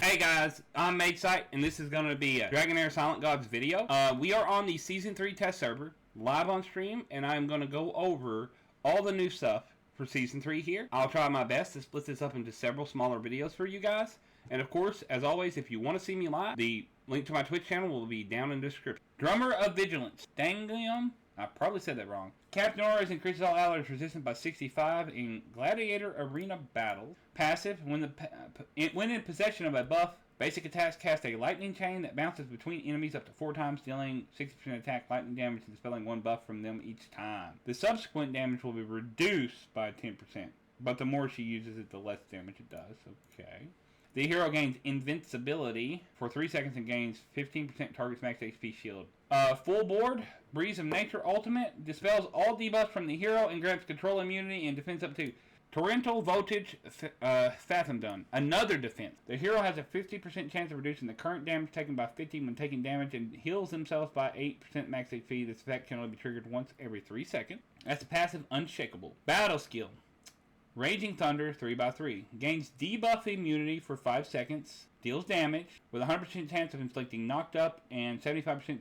Hey guys, I'm Matesight, and this is going to be a Dragonheir Silent Gods video. We are on the Season 3 test server, live on stream, and I'm going to go over all the new stuff for Season 3 here. I'll try my best to split this up into several smaller videos for you guys. And of course, as always, if you want to see me live, the link to my Twitch channel will be down in the description. Drummer of Vigilance, Danglium. I probably said that wrong. Captain Auras increases all allies resistance by 65 in Gladiator Arena battles. Passive, when in possession of a buff, basic attacks cast a lightning chain that bounces between enemies up to 4 times, dealing 60% attack lightning damage and dispelling 1 buff from them each time. The subsequent damage will be reduced by 10%, but the more she uses it, the less damage it does. Okay. The hero gains invincibility for 3 seconds and gains 15% target's max HP shield. Full board, Breeze of Nature ultimate, dispels all debuffs from the hero and grants control immunity and defense up to Torrential Voltage Fathom Done. Another defense. The hero has a 50% chance of reducing the current damage taken by 50 when taking damage and heals themselves by 8% max HP. This effect can only be triggered once every 3 seconds. That's passive Unshakable. Battle skill. Raging Thunder 3x3. Gains debuff immunity for 5 seconds. Deals damage with a 100% chance of inflicting knocked up and 75%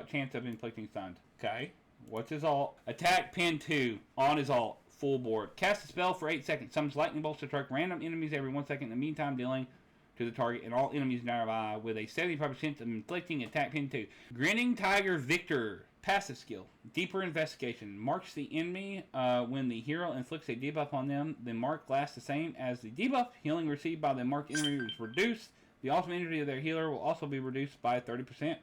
chance of inflicting stunned. Okay. What's his ult? Attack pin 2 on his ult. Full board. Cast a spell for 8 seconds. Summons lightning bolts to strike random enemies every 1 second. In the meantime, dealing to the target and all enemies nearby with a 75% of inflicting attack pin 2. Grinning Tiger Victor. Passive skill. Deeper Investigation. Marks the enemy when the hero inflicts a debuff on them. The mark lasts the same as the debuff. Healing received by the marked enemy is reduced. The ultimate energy of their healer will also be reduced by 30%.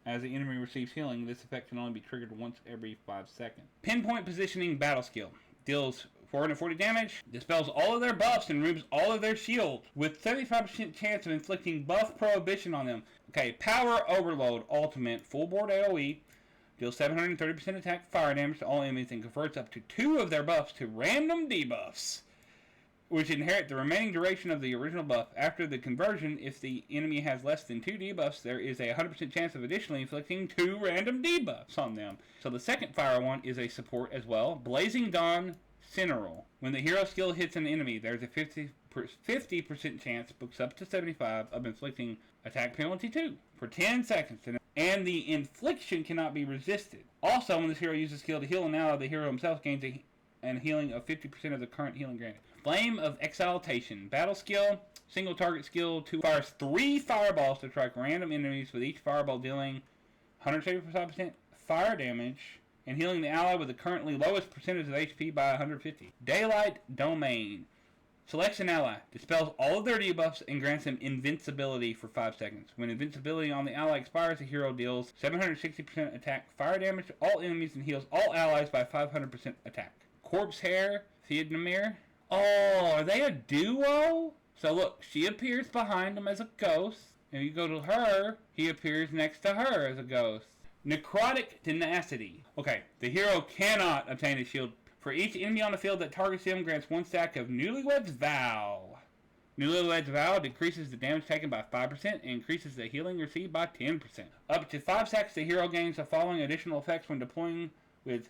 As the enemy receives healing, this effect can only be triggered once every 5 seconds. Pinpoint Positioning Battle Skill. Deals 440 damage, dispels all of their buffs and removes all of their shields with 75% chance of inflicting buff prohibition on them. Okay, Power Overload Ultimate. Full board AoE. Deals 730% attack fire damage to all enemies and converts up to 2 of their buffs to random debuffs, which inherit the remaining duration of the original buff. After the conversion, if the enemy has less than 2 debuffs, there is a 100% chance of additionally inflicting 2 random debuffs on them. So the second fire one is a support as well. Blazing Dawn Cineral. When the hero skill hits an enemy, there's a 50% chance, books up to 75, of inflicting attack penalty 2 for 10 seconds. And the infliction cannot be resisted. Also, when this hero uses skill to heal an ally, the hero himself gains a healing of 50% of the current healing granted. Flame of Exaltation. Battle skill. Single target skill. 2 fires 3 fireballs to strike random enemies, with each fireball dealing 175% fire damage and healing the ally with the currently lowest percentage of HP by 150. Daylight Domain. Selects an ally, dispels all of their debuffs, and grants them invincibility for 5 seconds. When invincibility on the ally expires, the hero deals 760% attack fire damage to all enemies and heals all allies by 500% attack. Corpse Hair, Theodemir. Oh, are they a duo? So look, she appears behind him as a ghost. If you go to her, he appears next to her as a ghost. Necrotic Tenacity. Okay, the hero cannot obtain a shield. For each enemy on the field that targets him, grants 1 stack of Newlywed's Vow. Newlywed's Vow decreases the damage taken by 5% and increases the healing received by 10%. Up to 5 stacks, the hero gains the following additional effects when deployed with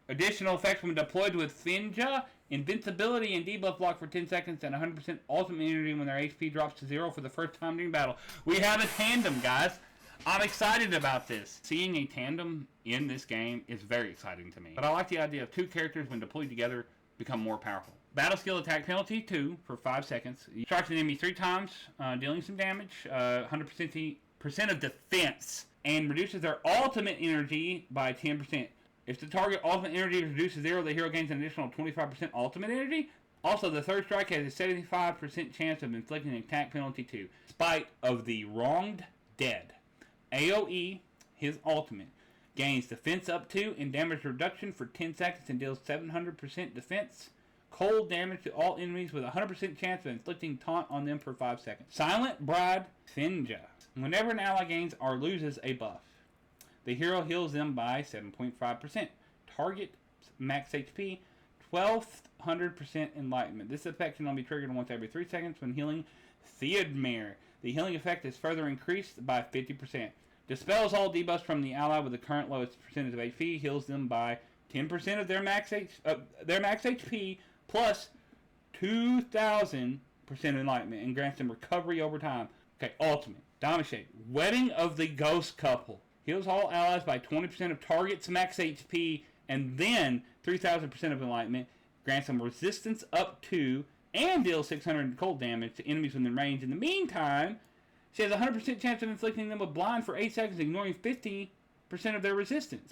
Finja, invincibility and debuff block for 10 seconds, and 100% ultimate immunity when their HP drops to 0 for the first time during battle. We have a tandem, guys. I'm excited about this. Seeing a tandem in this game is very exciting to me. But I like the idea of 2 characters, when deployed together, become more powerful. Battle skill attack penalty 2 for 5 seconds. You strike an enemy 3 times, dealing some damage, 100% of defense, and reduces their ultimate energy by 10%. If the target ultimate energy is reduced to 0, the hero gains an additional 25% ultimate energy. Also, the third strike has a 75% chance of inflicting an attack penalty 2. Spite of the Wronged Dead. AoE, his ultimate, gains defense up to and damage reduction for 10 seconds and deals 700% defense. Cold damage to all enemies with a 100% chance of inflicting taunt on them for 5 seconds. Silent Bride Finja. Whenever an ally gains or loses a buff, the hero heals them by 7.5%. Target max HP, 1200% Enlightenment. This effect can only be triggered once every 3 seconds when healing Theodemir. The healing effect is further increased by 50%. Dispels all debuffs from the ally with the current lowest percentage of HP. Heals them by 10% of their max HP plus 2,000 enlightenment and grants them recovery over time. Okay, ultimate. Diamond Shade. Wedding of the Ghost Couple. Heals all allies by 20% of target's max HP and then 3,000% of enlightenment. Grants them resistance up to and deals 600 cold damage to enemies within range. In the meantime, she has a 100% chance of inflicting them with blind for 8 seconds, ignoring 50% of their resistance.